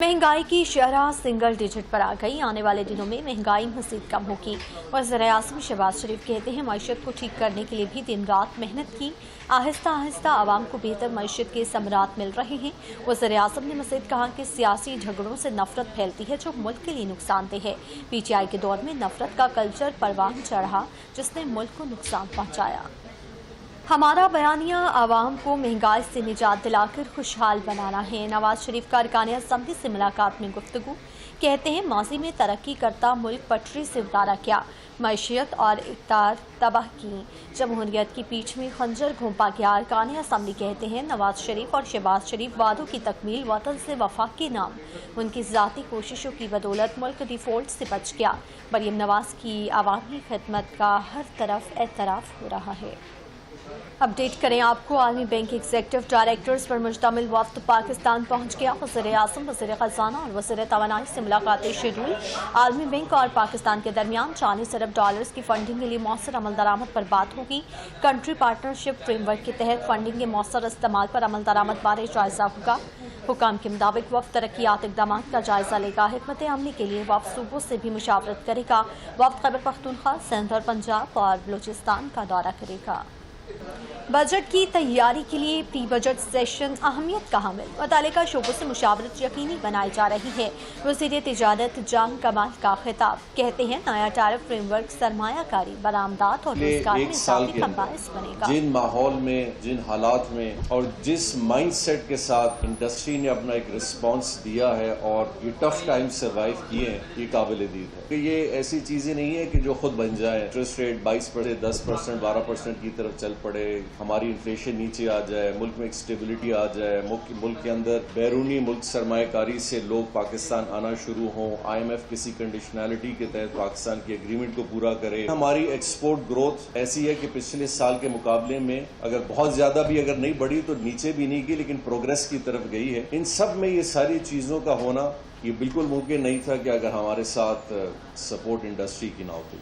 महंगाई की शरह सिंगल डिजिट पर आ गई। आने वाले दिनों में महंगाई मज़ीद कम होगी। वज़ीर-ए-आज़म शहबाज शरीफ कहते हैं, मईशत को ठीक करने के लिए भी दिन रात मेहनत की। आहिस्ता आहिस्ता आवाम को बेहतर मईशत के समरात मिल रहे हैं। वज़ीर-ए-आज़म ने मज़ीद कहा कि सियासी झगड़ों से नफरत फैलती है जो मुल्क के लिए नुकसानदेह है। PTI के दौर में नफरत का कल्चर परवान चढ़ा जिसने मुल्क को नुकसान पहुँचाया। हमारा बयानिया आवाम को महंगाई से निजात दिलाकर खुशहाल बनाना है। नवाज शरीफ का अरकान असम्बली से मुलाकात में गुफ्तगू। कहते हैं, माजी में तरक्की करता मुल्क पटरी से उतारा गया, मईशत और इक़्तिदार तबाह की, जमहूरियत की पीठ में खंजर घोंपा गया। अरकान असम्बली कहते हैं, नवाज शरीफ और शहबाज शरीफ वादों की तकमील वतन से वफा के नाम उनकी ज़ाती कोशिशों की बदौलत मुल्क डिफॉल्ट से बच गया। मरियम नवाज की अवामी खिदमत का हर तरफ एतराफ़ हो रहा है। अपडेट करें आपको, आलमी बैंक एग्जीक्यूटिव डायरेक्टर्स पर मुश्तमिल वफ्द पाकिस्तान पहुंच गया। वज़ीर-ए-आज़म, वज़ीर ख़ज़ाना और वज़ीर तवानाई से मुलाकातें शेड्यूल। आलमी बैंक और पाकिस्तान के दरमियान $40 अरब की फंडिंग के लिए मौसर अमल दरामद पर बात होगी। कंट्री पार्टनरशिप फ्रेमवर्क के तहत फंडिंग के मौसर इस्तेमाल पर अमल दरामद बारे जायजा होगा। हुकाम के मुताबिक वफ्द तरक्यात इक़दाम का जायजा लेगा। हिकमत अमली के लिए वफ्द सूबों से भी मुशावरत करेगा। वफ्द खैबर पख्तूनख्वा, सिंध और पंजाब और बलूचिस्तान का दौरा करेगा। बजट की तैयारी के लिए प्री बजट सेशन अहमियत का हामिल। मुतल्लिका शोबों से मुशावरत यकीनी बनाई जा रही है। वज़ीर तिजारत जान कमाल का खिताब। कहते हैं, नया टैरिफ फ्रेमवर्क सरमायाकारी, बरामदात और रोजगार में इजाफे का बाइस बनेगा। जिन माहौल में, जिन हालात में और जिस माइंडसेट के साथ इंडस्ट्री ने अपना एक रिस्पांस दिया है और ये टफ टाइम सर्वाइव किए हैं, ये काबिल दीद है कि ये ऐसी चीजें नहीं है कि जो खुद बन जाए। इंटरेस्ट रेट 22%, 10%, 12% की तरफ चल पड़े, हमारी इन्फ्लेशन नीचे आ जाए, मुल्क में एक स्टेबिलिटी आ जाए, मुल्क के अंदर बैरूनी मुल्क सरमायाकारी से लोग पाकिस्तान आना शुरू हों, IMF किसी कंडीशनैलिटी के तहत पाकिस्तान की एग्रीमेंट को पूरा करे। हमारी एक्सपोर्ट ग्रोथ ऐसी है कि पिछले साल के मुकाबले में अगर बहुत ज्यादा भी अगर नहीं बढ़ी तो नीचे भी नहीं गई, लेकिन प्रोग्रेस की तरफ गई है। इन सब में ये सारी चीजों का होना ये बिल्कुल मुमकिन नहीं था कि अगर हमारे साथ सपोर्ट इंडस्ट्री की ना होती।